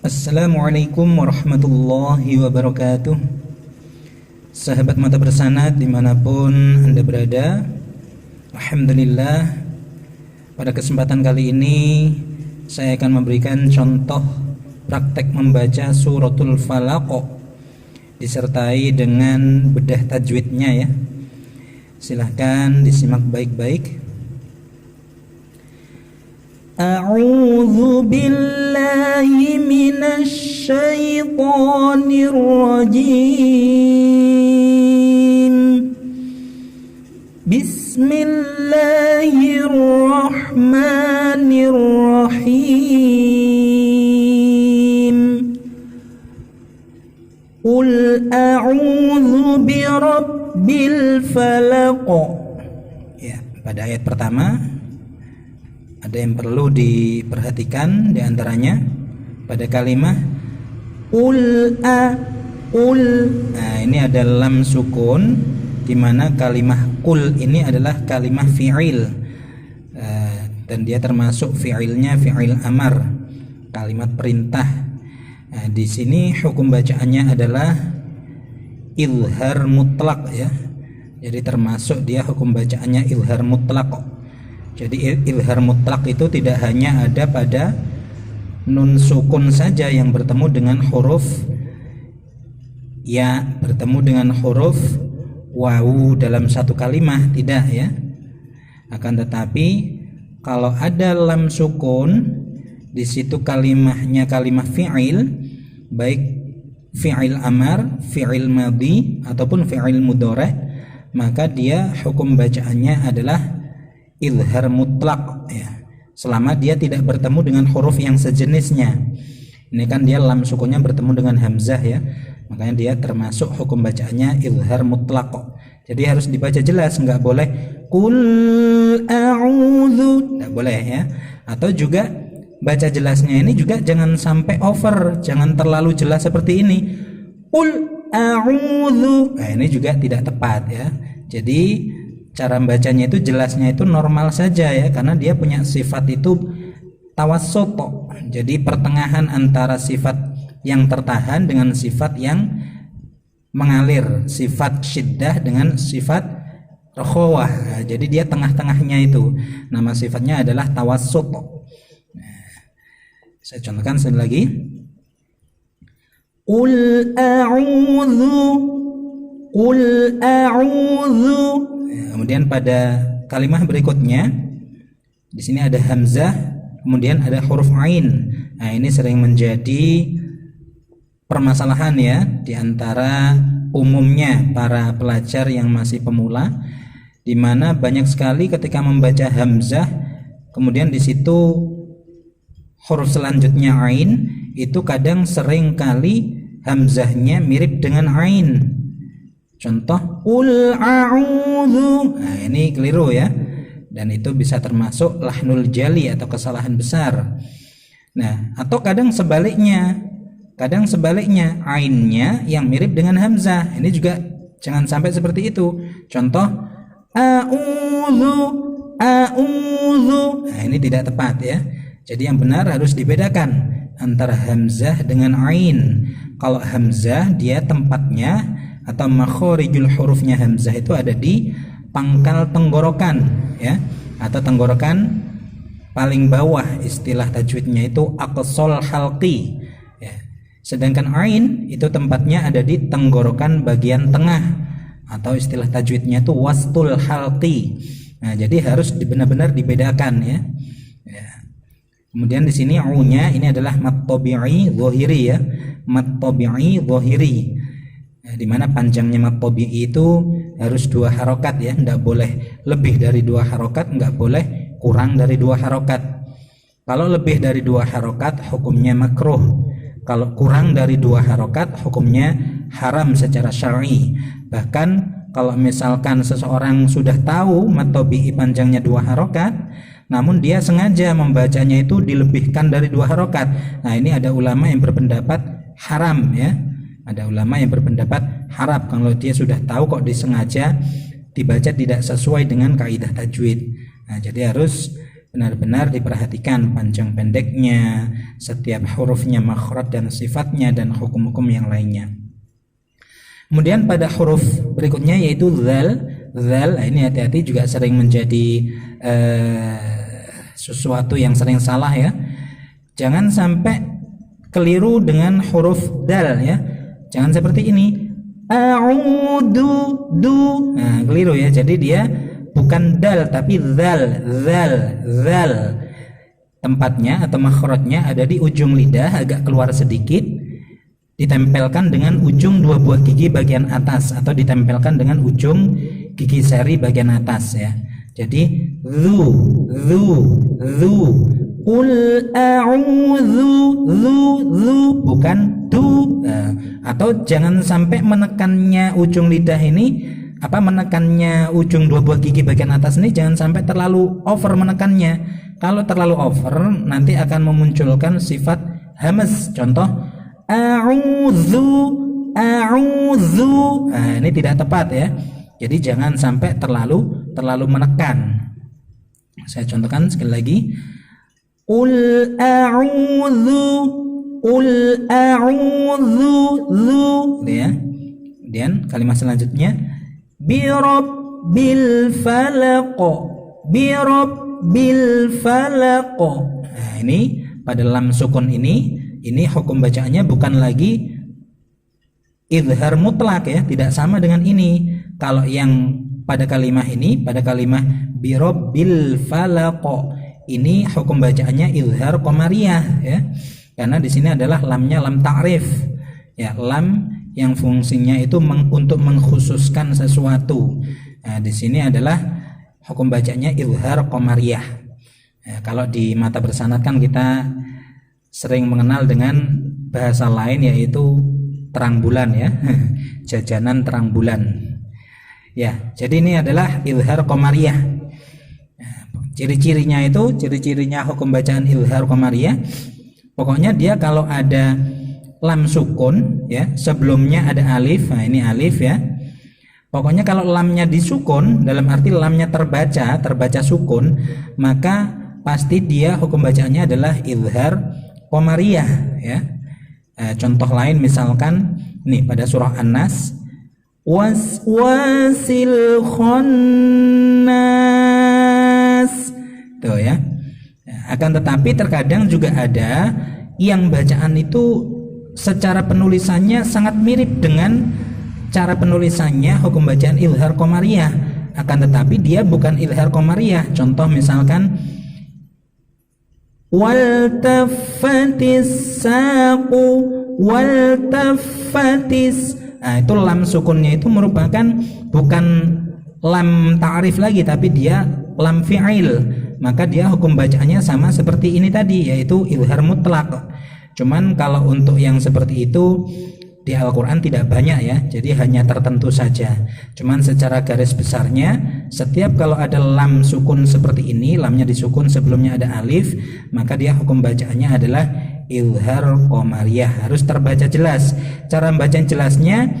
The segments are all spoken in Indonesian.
Assalamualaikum warahmatullahi wabarakatuh. Sahabat mata bersanad dimanapun Anda berada, alhamdulillah, pada kesempatan kali ini saya akan memberikan contoh praktek membaca suratul Falaq disertai dengan bedah tajwidnya ya. Silahkan disimak baik-baik. A'udzu billahi minasy syaithanir rajim. Bismillahirrahmanirrahim. Qul a'udzu birabbil falaq. Ya, pada ayat pertama ada yang perlu diperhatikan, diantaranya pada kalimat qul. Nah, ini ada lam sukun, di mana kalimat qul ini adalah kalimat fi'il, dan dia termasuk fi'ilnya fi'il amar, kalimat perintah. Nah, di sini hukum bacaannya adalah izhar mutlak ya. Jadi termasuk dia hukum bacaannya izhar mutlak. Jadi izhar mutlak itu tidak hanya ada pada nun sukun saja yang bertemu dengan huruf ya, bertemu dengan huruf wawu dalam satu kalimat, tidak ya. Akan tetapi kalau ada lam sukun di situ kalimatnya kalimat fi'il, baik fi'il amar, fi'il madhi ataupun fi'il mudhari', maka dia hukum bacaannya adalah izhar mutlak ya, selama dia tidak bertemu dengan huruf yang sejenisnya. Ini kan dia lam sukunnya bertemu dengan hamzah ya, makanya dia termasuk hukum bacaannya izhar mutlak. Jadi harus dibaca jelas, nggak boleh qul a'udzu, nggak boleh ya. Atau juga baca jelasnya ini juga jangan sampai over, jangan terlalu jelas seperti ini, qul a'udzu. Nah, ini juga tidak tepat ya. Jadi cara membacanya itu jelasnya itu normal saja ya, karena dia punya sifat itu tawassut. Jadi pertengahan antara sifat yang tertahan dengan sifat yang mengalir, sifat syiddah dengan sifat rakhawah. Nah, jadi dia tengah-tengahnya itu. Nama sifatnya adalah tawassut. Nah, saya contohkan sekali lagi. Qul a'udzu, qul a'udzu. Kemudian pada kalimat berikutnya di sini ada hamzah, kemudian ada huruf ain. Nah, ini sering menjadi permasalahan ya di antara umumnya para pelajar yang masih pemula, di mana banyak sekali ketika membaca hamzah kemudian di situ huruf selanjutnya ain, itu kadang sering kali hamzahnya mirip dengan ain. Contoh qul a'udzu. Nah, ini keliru ya. Dan itu bisa termasuk lahnul jali atau kesalahan besar. Nah, atau kadang sebaliknya. Kadang sebaliknya, ainnya yang mirip dengan hamzah. Ini juga jangan sampai seperti itu. Contoh a'udzu, a'udzu. Nah, ini tidak tepat ya. Jadi yang benar harus dibedakan antara hamzah dengan ain. Kalau hamzah dia tempatnya atau makhorijul hurufnya hamzah itu ada di pangkal tenggorokan ya, atau tenggorokan paling bawah, istilah tajwidnya itu aqsal halqi ya. Sedangkan ain itu tempatnya ada di tenggorokan bagian tengah, atau istilah tajwidnya itu wastul halqi. Nah, jadi harus benar-benar dibedakan ya. Kemudian di sini u-nya ini adalah mat tabi'i zahiri ya, mat tabi'i zahiri. Di mana panjangnya mat tabi'i itu harus 2 harokat ya, nggak boleh lebih dari 2 harokat, nggak boleh kurang dari 2 harokat. Kalau lebih dari 2 harokat hukumnya makruh, kalau kurang dari 2 harokat hukumnya haram secara syar'i. Bahkan kalau misalkan seseorang sudah tahu mat tabi'i panjangnya 2 harokat, namun dia sengaja membacanya itu dilebihkan dari 2 harokat, nah ini ada ulama yang berpendapat haram ya. Ada ulama yang berpendapat haram kalau dia sudah tahu kok disengaja dibaca tidak sesuai dengan kaidah tajwid. Nah, jadi harus benar-benar diperhatikan panjang pendeknya, setiap hurufnya, makhraj dan sifatnya, dan hukum-hukum yang lainnya. Kemudian pada huruf berikutnya yaitu zal. Zal, ini hati-hati juga sering menjadi sesuatu yang sering salah ya. Jangan sampai keliru dengan huruf dal ya. Jangan seperti ini. A'udu du. Nah, keliru ya. Jadi dia bukan dal tapi zal. Tempatnya atau makhrajnya ada di ujung lidah, agak keluar sedikit, ditempelkan dengan ujung dua buah gigi bagian atas atau ditempelkan dengan ujung gigi seri bagian atas ya. Jadi zu. Qul a'udzu zu bukan du. Atau jangan sampai menekannya ujung lidah ini menekannya ujung dua buah gigi bagian atas ini jangan sampai terlalu over menekannya. Kalau terlalu over nanti akan memunculkan sifat hamas. Contoh a'udzu. Nah, ini tidak tepat ya. Jadi jangan sampai terlalu menekan. Saya contohkan sekali lagi. Qul a'udzu zu ya. Kemudian kalimat selanjutnya birabbil falaq. Nah, ini pada lam sukun ini hukum bacaannya bukan lagi izhar mutlak ya, tidak sama dengan ini. Kalau yang pada kalimat ini, pada kalimat birabbil falaq, ini hukum bacaannya izhar qamariyah ya. Karena di sini adalah lamnya lam ta'rif. Ya, lam yang fungsinya itu untuk mengkhususkan sesuatu. Nah, di sini adalah hukum bacanya izhar qamariyah. Ya, kalau di mata bersanad kan kita sering mengenal dengan bahasa lain yaitu terang bulan ya. Jajanan terang bulan. Ya, jadi ini adalah izhar qamariyah. Ciri-cirinya hukum bacaan izhar qamariyah. Pokoknya dia kalau ada lam sukun ya, sebelumnya ada alif. Nah, ini alif ya. Pokoknya kalau lamnya disukun, dalam arti lamnya terbaca sukun, maka pasti dia hukum bacaannya adalah izhar qamariyah ya. Contoh lain misalkan nih pada surah An-Nas, wasil khannas. Tuh ya. Akan tetapi terkadang juga ada yang bacaan itu secara penulisannya sangat mirip dengan cara penulisannya hukum bacaan izhar qamariyah, akan tetapi dia bukan izhar qamariyah. Contoh misalkan waltafatis saqu waltafatis. Nah, itu lam sukunnya itu merupakan bukan lam ta'rif lagi tapi dia lam fi'il. Maka dia hukum bacaannya sama seperti ini tadi, yaitu izhar mutlak. Cuman kalau untuk yang seperti itu di Al-Quran tidak banyak ya, jadi hanya tertentu saja. Cuman secara garis besarnya, setiap kalau ada lam sukun seperti ini, lamnya disukun sebelumnya ada alif, maka dia hukum bacaannya adalah izhar qamariyah, harus terbaca jelas. Cara membaca jelasnya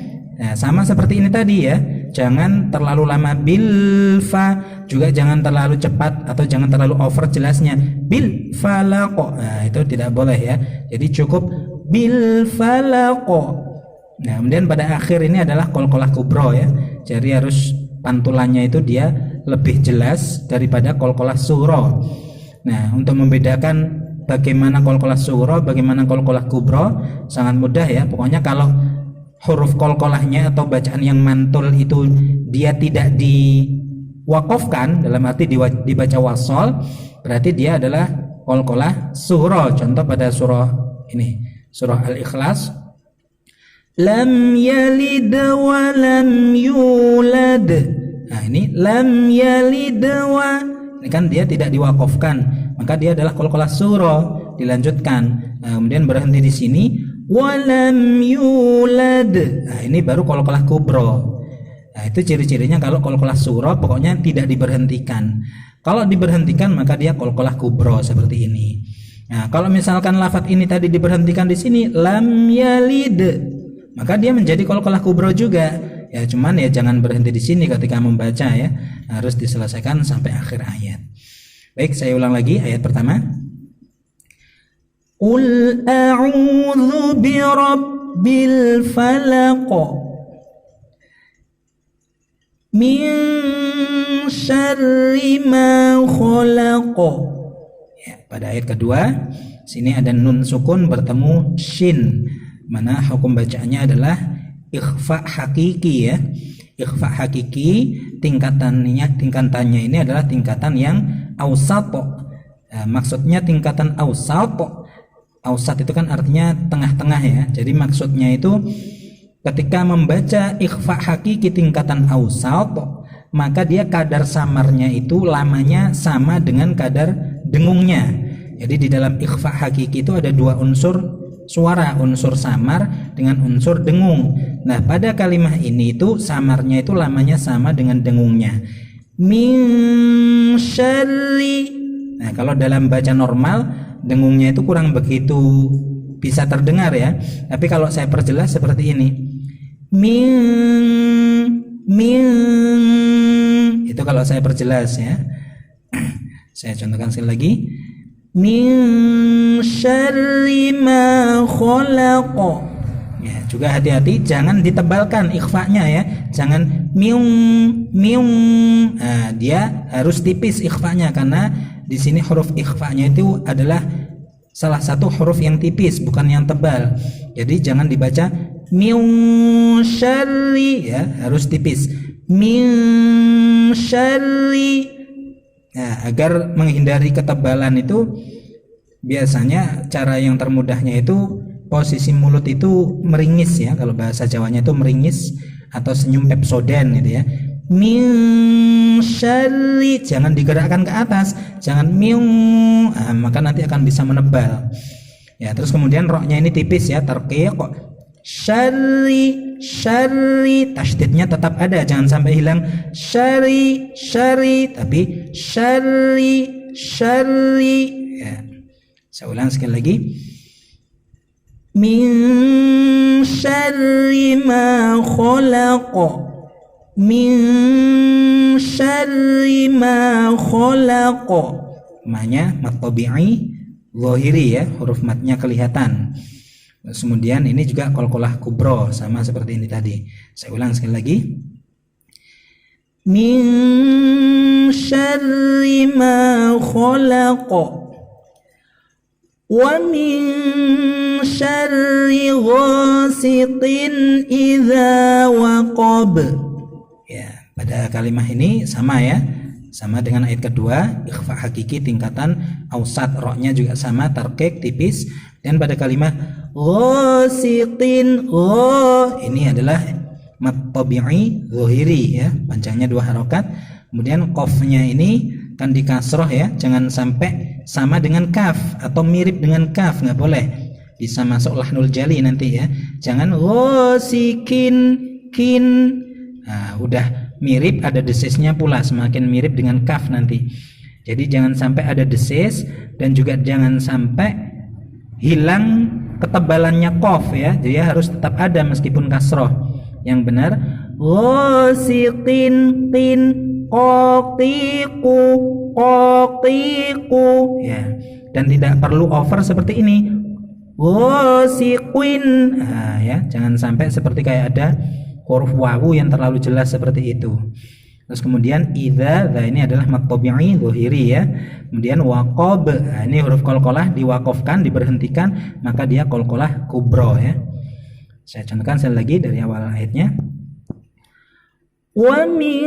sama seperti ini tadi ya. Jangan terlalu lama bil fa, juga jangan terlalu cepat atau jangan terlalu over jelasnya bil falaq. Nah, itu tidak boleh ya. Jadi cukup bil falaq. Nah, kemudian pada akhir ini adalah qalqalah kubra ya. Jadi harus pantulannya itu dia lebih jelas daripada qalqalah sughra. Nah, untuk membedakan bagaimana qalqalah sughra, bagaimana qalqalah kubra sangat mudah ya. Pokoknya kalau huruf qalqalahnya atau bacaan yang mantul itu dia tidak diwakafkan, dalam arti dibaca wasol, berarti dia adalah qalqalah sughra. Contoh pada surah ini, surah Al-Ikhlas, lam yalid wa lam yulad. Nah, ini lam yalid wa, ini kan dia tidak diwakafkan, maka dia adalah qalqalah sughra. Dilanjutkan, nah, kemudian berhenti di sini, walam yulad. Nah, ini baru qalqalah kubra. Nah, itu ciri-cirinya kalau qalqalah sughra pokoknya tidak diberhentikan. Kalau diberhentikan maka dia qalqalah kubra seperti ini. Nah, kalau misalkan lafadz ini tadi diberhentikan di sini lam yalid, maka dia menjadi qalqalah kubra juga. Ya, cuman ya jangan berhenti di sini ketika membaca ya. Harus diselesaikan sampai akhir ayat. Baik, saya ulang lagi ayat pertama. Qul a'udzu birabbil falaq min syarri ma khalaq. Ya, pada ayat kedua sini ada nun sukun bertemu shin, mana hukum bacaannya adalah ikhfa hakiki ya. Ikhfa hakiki tingkatannya ini adalah tingkatan yang awsat. Maksudnya tingkatan awsat. Awsat itu kan artinya tengah-tengah ya. Jadi maksudnya itu ketika membaca ikhfa hakiki tingkatan awsat, maka dia kadar samarnya itu lamanya sama dengan kadar dengungnya. Jadi di dalam ikhfa hakiki itu ada dua unsur suara, unsur samar dengan unsur dengung. Nah, pada kalimat ini itu samarnya itu lamanya sama dengan dengungnya. Min syarri. Nah, kalau dalam baca normal dengungnya itu kurang begitu bisa terdengar ya. Tapi kalau saya perjelas seperti ini. Min itu kalau saya perjelas ya. Saya contohkan sekali lagi. Min syarri ma khalaq. Ya, juga hati-hati jangan ditebalkan ikhfanya ya. Jangan miung. Nah, dia harus tipis ikhfanya karena di sini huruf ikhfanya itu adalah salah satu huruf yang tipis, bukan yang tebal. Jadi jangan dibaca miung syarri ya, harus tipis. Min syarri. Nah, agar menghindari ketebalan itu biasanya cara yang termudahnya itu posisi mulut itu meringis ya, kalau bahasa Jawanya itu meringis atau senyum pepsoden gitu ya. Min syarri, jangan digerakkan ke atas, jangan miung, maka nanti akan bisa menebal. Ya, terus kemudian roknya ini tipis ya, tarqiq. Syarri, tasydidnya tetap ada, jangan sampai hilang. Syarri, tapi syarri. Ya. Saya ulang sekali lagi. Min syarri ma khalaq. Min syarri ma khalaq. Maknanya mat tabi'i zahiri ya, huruf matnya kelihatan. Terus kemudian ini juga qalqalah kubra sama seperti ini tadi. Saya ulang sekali lagi. Min syarri ma khalaq. Wa min syarri ghasiqin idza waqab. Ya, pada kalimat ini sama ya. Sama dengan ayat kedua, ikhfa hakiki tingkatan awsat, roknya juga sama, tarqiq tipis. Dan pada kalimat ghasiqin, ini adalah mat tabi'i zahiri ya, panjangnya 2 harokat. Kemudian qafnya ini kan dikasroh ya, jangan sampai sama dengan kaf atau mirip dengan kaf, nggak boleh, bisa masuk lahnul jali nanti ya. Jangan ghasiqin kin, nah, udah mirip ada desisnya pula, semakin mirip dengan kaf nanti. Jadi jangan sampai ada desis dan juga jangan sampai hilang ketebalannya qaf ya. Jadi harus tetap ada meskipun kasroh. Yang benar ghasiqin qin qaqiqu ya. Dan tidak perlu over seperti ini. Ghasiqin. Nah, ya, jangan sampai seperti kayak ada huruf wawu yang terlalu jelas seperti itu. Terus kemudian idza, ini adalah mat tabi'i zahiri ya. Kemudian waqab, ini huruf qalqalah diwaqafkan, diberhentikan, maka dia qalqalah kubra ya. Saya contohkan sekali lagi dari awal ayatnya. Wa min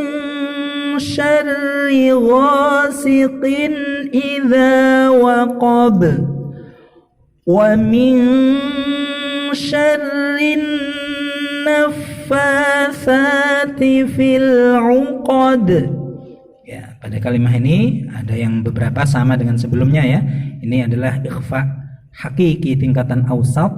syarri ghasiqin idza waqab. Wa min syarrin naffatsati fil 'uqad. Ya, pada kalimat ini ada yang beberapa sama dengan sebelumnya ya. Ini adalah ikhfa hakiki tingkatan awsat.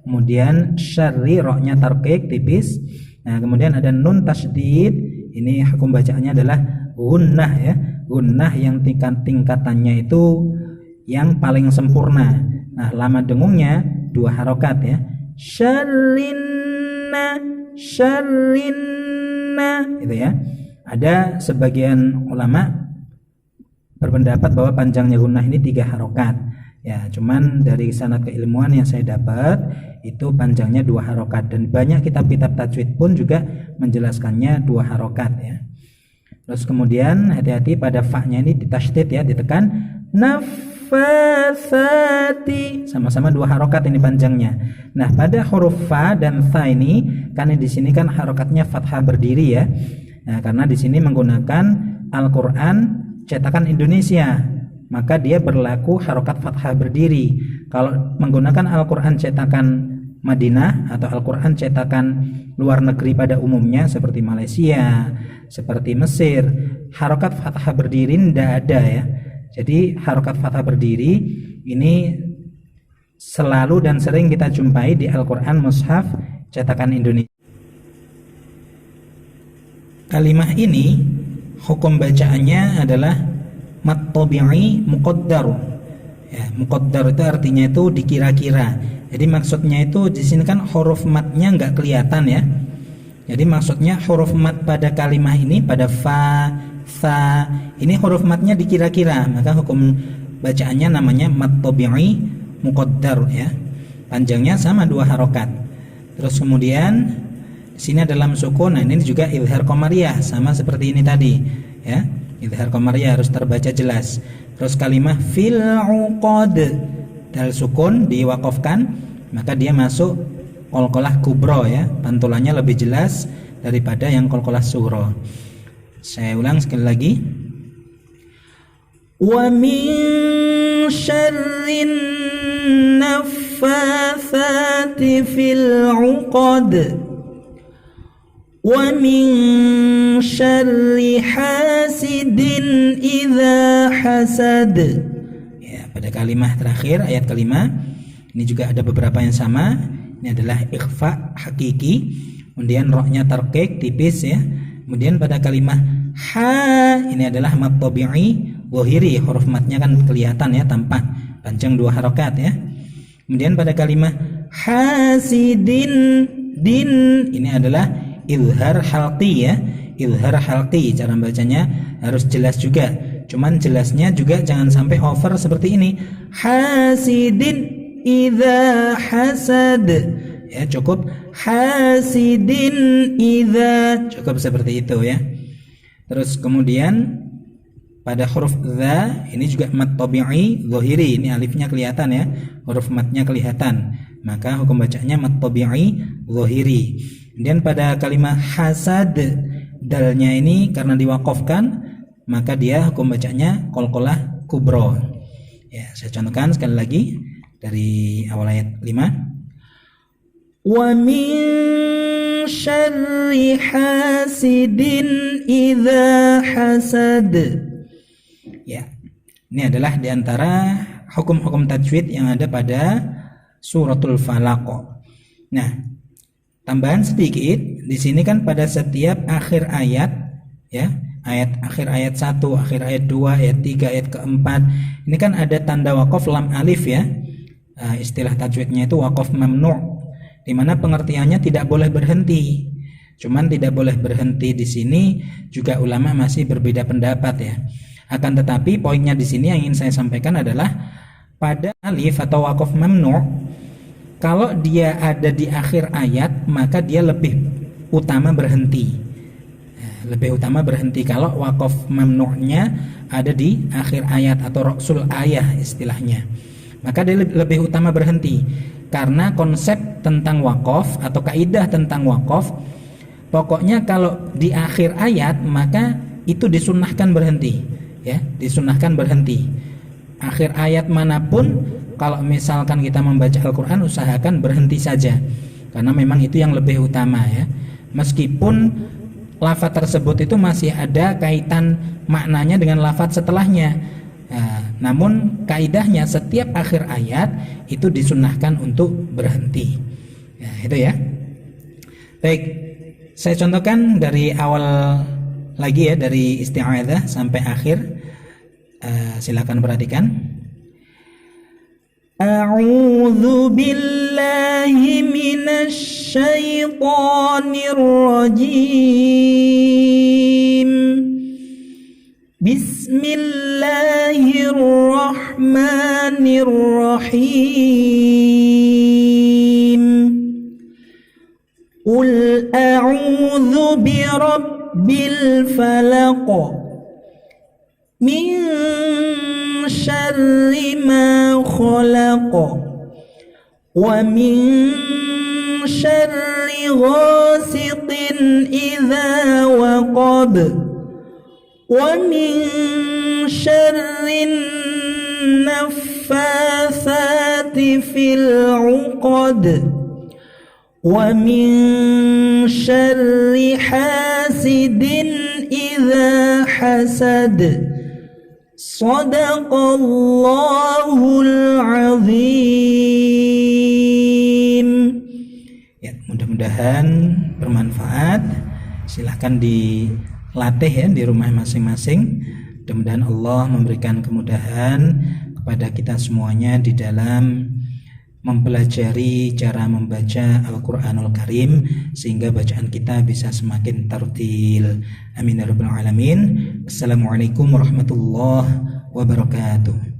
Kemudian syarri, roknya tarqiq tipis. Nah, kemudian ada nun tasydid. Ini hukum bacaannya adalah gunnah ya. Gunnah yang tingkatannya itu yang paling sempurna. Nah, lama dengungnya 2 harokat ya. Syarrinna itu ya. Ada sebagian ulama berpendapat bahwa panjangnya gunnah ini 3 harokat. Ya, cuman dari sanad keilmuan yang saya dapat itu panjangnya 2 harokat, dan banyak kitab-kitab tajwid pun juga menjelaskannya 2 harokat ya. Terus kemudian hati-hati pada fa-nya ini ditasydid ya, ditekan, nafasati, sama-sama 2 harokat ini panjangnya. Nah, pada huruf fa dan tha ini, karena di sini kan harokatnya fathah berdiri ya. Nah, karena di sini menggunakan Al-Qur'an cetakan Indonesia, maka dia berlaku harokat fathah berdiri. Kalau menggunakan Al-Qur'an cetakan Madinah atau Al-Qur'an cetakan luar negeri pada umumnya seperti Malaysia, seperti Mesir, harokat fathah berdiri tidak ada ya. Jadi harokat fathah berdiri ini selalu dan sering kita jumpai di Al-Qur'an mushaf cetakan Indonesia. Kalimah ini hukum bacaannya adalah mat tabi'i muqaddar. Ya, muqaddar itu artinya itu dikira-kira. Jadi maksudnya itu di sini kan huruf matnya nggak kelihatan ya. Jadi maksudnya huruf mat pada kalimah ini, pada fa, tha, ini huruf matnya dikira-kira, maka hukum bacaannya namanya mat tabi'i muqaddar ya. Panjangnya sama 2 harokat. Terus kemudian sini dalam sukun, nah ini juga idhar qamariyah sama seperti ini tadi ya. Idhar qamariyah harus terbaca jelas. Terus kalimah fil uqad, dal sukun diwaqafkan, maka dia masuk qalqalah kubra ya, pantulannya lebih jelas daripada yang qalqalah sughra. Saya ulang sekali lagi. Wa min syarrin naffatsati fil uqad wa min syarri hasidin idza hasad. Ya, pada kalimat terakhir ayat kelima ini juga ada beberapa yang sama. Ini adalah ikhfa hakiki, kemudian rohnya tarqiq tipis ya. Kemudian pada kalimat ha ini adalah mat tabi'i zahiri, huruf matnya kan kelihatan ya, tampak panjang 2 harokat ya. Kemudian pada kalimat hasidin din ini adalah izhar halqi ya. Izhar halqi, cara bacanya harus jelas juga. Cuman jelasnya juga jangan sampai over seperti ini. Hasidin idza hasad. Ya, cukup hasidin idza, cukup seperti itu ya. Terus kemudian pada huruf dza ini juga mat tabi'i zahiri, ini alifnya kelihatan ya, huruf matnya kelihatan, maka hukum bacanya mat tabi'i zahiri. Kemudian pada kalimat hasad, dalnya ini karena diwaqafkan, maka dia hukum bacanya qalqalah kubra. Ya, saya contohkan sekali lagi dari awal ayat 5. Wa min syarri hasidin idza hasad. Ya, ini adalah diantara hukum-hukum tajwid yang ada pada suratul Falaq. Nah, tambahan sedikit, di sini kan pada setiap akhir ayat ya, akhir ayat 1, akhir ayat 2, ayat 3, ayat keempat, ini kan ada tanda waqaf lam alif ya. Istilah tajwidnya itu waqaf mamnu', di mana pengertiannya tidak boleh berhenti. Cuman tidak boleh berhenti di sini juga ulama masih berbeda pendapat ya. Akan tetapi poinnya di sini yang ingin saya sampaikan adalah pada alif atau waqaf mamnu', kalau dia ada di akhir ayat maka dia lebih utama berhenti. Lebih utama berhenti kalau waqaf mamnu'nya ada di akhir ayat atau ra'sul ayah istilahnya. Maka dia lebih utama berhenti, karena konsep tentang waqaf atau kaidah tentang waqaf, pokoknya kalau di akhir ayat maka itu disunnahkan berhenti ya, disunnahkan berhenti. Akhir ayat manapun kalau misalkan kita membaca Al-Qur'an usahakan berhenti saja, karena memang itu yang lebih utama ya. Meskipun lafaz tersebut itu masih ada kaitan maknanya dengan lafaz setelahnya. Nah, namun kaidahnya setiap akhir ayat itu disunnahkan untuk berhenti. Ya, itu ya. Baik, saya contohkan dari awal lagi ya, dari isti'adzah sampai akhir. Silakan perhatikan. A'udzu billahi minasy syaithanir rajim. Bismillah Bismillahirrahmanirrahim. Qul a'udzu birabbil falaq min syarri ma khalaq wa min syarri ghasiqin idza waqab wa min syarrin naffatsati fil 'uqad wa min syarri hasidin idza hasad. Shadaqallahul azim. Ya, mudah-mudahan bermanfaat. Silahkan dilatih ya di rumah masing-masing. Mudah-mudahan Allah memberikan kemudahan kepada kita semuanya di dalam mempelajari cara membaca Al-Quranul Karim sehingga bacaan kita bisa semakin tartil. Amin ya rabbal alamin. Assalamualaikum warahmatullahi wabarakatuh.